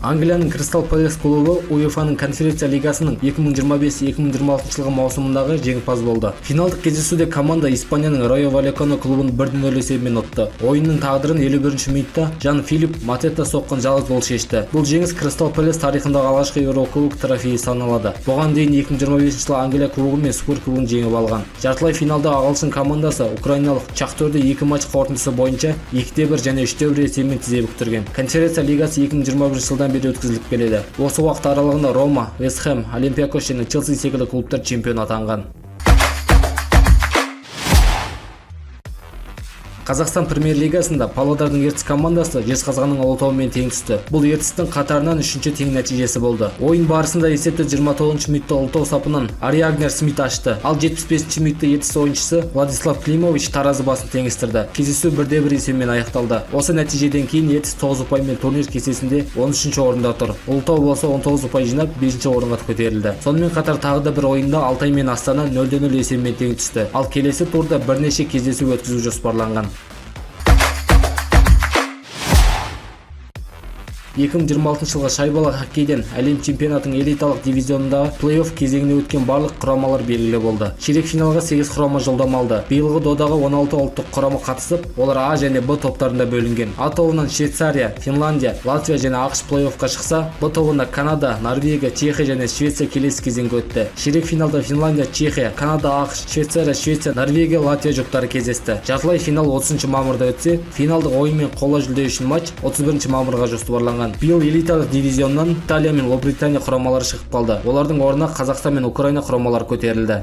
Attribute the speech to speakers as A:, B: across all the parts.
A: Англияның Кристал Пэлас клубы УЕФАның конференция лигасының 2025-2026 жылғы маусымындағы жеңімпаз болды. Финалдық кездесуде команда Испанияның Райо Вальекано клубын 1-0 есебімен ұтты. Ойынның тағдырын 51-ші минутта Жан-Филип Матета соққан жалғыз гол шешті. Бұл жеңіс Кристал Пэлас тарихындағы алғашқы Еурокубок трофейі саналады. Бұған дейін 2025 жылы Англия кубогы мен Суперкубогын жеңіп алған. Жартылай финалда ағылшын командасы украиналық Шахтерді 2 матч қорытындысы бойынша 2-1 және 3-1 есебімен тізе бүктірген. Конференция лигасы 2021 жылдан бері өткізіліп келеді. Осы уақыт аралығында Рома, Вест Хэм, Олимпиакос және Челси секілді клубтар чемпион атанған. Қазақстан премьер-лигасында Павлодардың Ертіс командасы Жезқазғанның Ұлытауымен тең түсті. Бұл Ертістің қатарынан 3-ші тең нәтижесі болды. Ойын барысында есепті 29-ші минутта Ұлытау сапынан Ариагнер Смит ашты. Ал 75-ші минутта Ертіс ойыншысы Владислав Климович таразы басын теңестірді. Кездесу 1-1 есебімен аяқталды. Осы нәтижеден кейін Ертіс 9 ұпаймен турнир кестесінде 13-ші орында тұр. Ұлытау болса 19 ұпай жинап 5-ші орынға көтерілді. Сонымен қатар тағы да бір ойында Алтай мен Астана 0-0 есебімен тең түсті. Ал келесі турда бірнеше кездесу өткізу жоспарланған. 2026 жылғы шайбалы хоккейден әлем чемпионатының элиталық дивизионындағы плей-офф кезеңіне өткен барлық құрамалар белгілі болды. Ширек финалға 8 құрама жолдама алды. Биылғы додаға 16 ұлттық құрама қатысып, олар А және Б топтарында бөлінген. А тобынан Швейцария, Финляндия, Латвия және ақш плей-оффқа шықса, Б тобында Канада, Норвегия, Чехия және Швеция келесі кезеңге өтті. Ширек финалда Финляндия, Чехия, Канада, ақш, Швеция, Норвегия, Латвия жұптары кездесті. Жартылай финал 30 мамырда өтсе, финалдық ойын мен қола жүлде үшін матч 31 мамырға жоспарланған. Биыл элиталық дивизионнан Италия мен Ұлыбритания құрамалары шығып қалды. Олардың орнына Қазақстан мен Украина құрамалары көтерілді.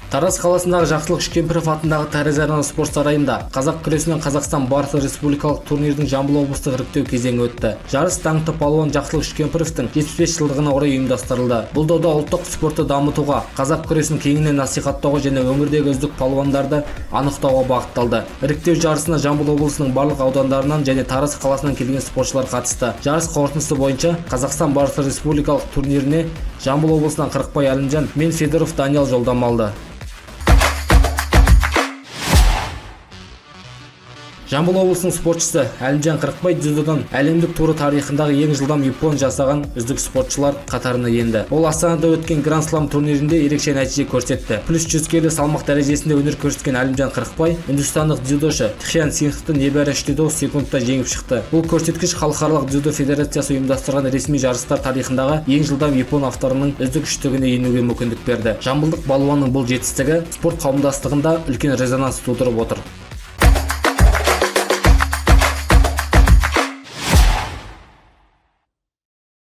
A: Тараз қаласындағы Жақсылық Үшкемпіров атындағы Тараз Арена спорт сарайында қазақ күресінен Қазақстан барысы республикалық турнирдің Жамбыл облыстық іріктеу кезеңі өтті. Жарыс даңқты палуан Жақсылық Үшкемпіровтің 75 жылдығына орай ұйымдастырылды. Бұл дода ұлттық спортты дамытуға, қазақ күресін кеңінен насихаттауға және өңірдегі үздік палуандарды анықтауға бағытталды. Іріктеу жарысына Жамбыл облысының барлық аудандарынан және Тараз қаласынан келген спортшылар қатысты. Жарыс қорытындысы бойынша Қазақстан барысы республикалық турниріне Жамбыл облысынан Қырықбай Әлімжан мен Федоров Даниял жолдама алды. Жамбыл облысының спортшысы Әлімжан Қырықбай дзюдодан әлемдік туры тарихындағы ең жылдам япон жасаған үздік спортшылар қатарына енді. Ол Астанада өткен Гранд Слам турнирінде ерекше нәтиже көрсетті. Плюс 100 келі салмақ дәрежесінде өнер көрсеткен Әлімжан Қырықбай үндістандық дзюдошы Тхьян Сингхты небәрі 3,9 секундта жеңіп шықты. Бұл көрсеткіш халықаралық дзюдо федерациясы ұйымдастырған ресми жарыстар тарихындағы ең жылдам япон авторының үздік үштігіне енуге мүмкіндік берді. Жамбылдық балуанның бұл жетістігі спорт қауымдастығында үлкен резонанс тудырып отыр.